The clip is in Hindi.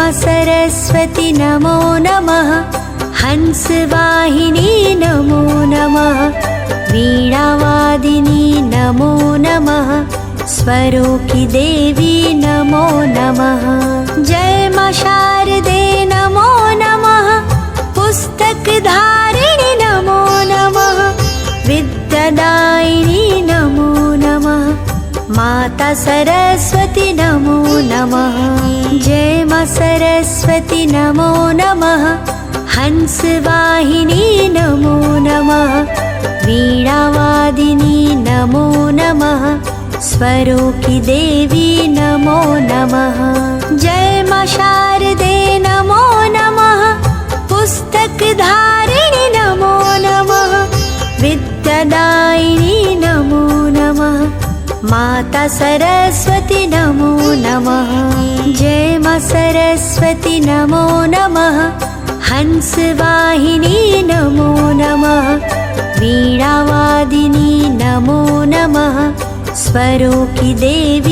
मां सरस्वती नमो नमः। हंसवाहिनी नमो नमः। वीणावादिनी नमो नमः। स्वरों की देवी नमो नमः। जय मां शारदे नमो नमः। पुस्तक धारिणी नमो नमः। विद्यादायिनी नमो नमः। माता सरस्वती नमो नमः। जय मां सरस्वती नमो नमः। हंसवाहिनी नमो नमः। वीणावादिनी नमो नमः। स्वरों की देवी नमो नमः। जय मां शारदे नमो नमः। पुस्तक धारिणी नमो नमः। विद्यादायिनी नमो नमः। माता सरस्वती नमो नमः। जय मां सरस्वती नमो नमः। हंसवाहिनी नमो नमः। वीणावादिनी नमो नमः। स्वरों की देवी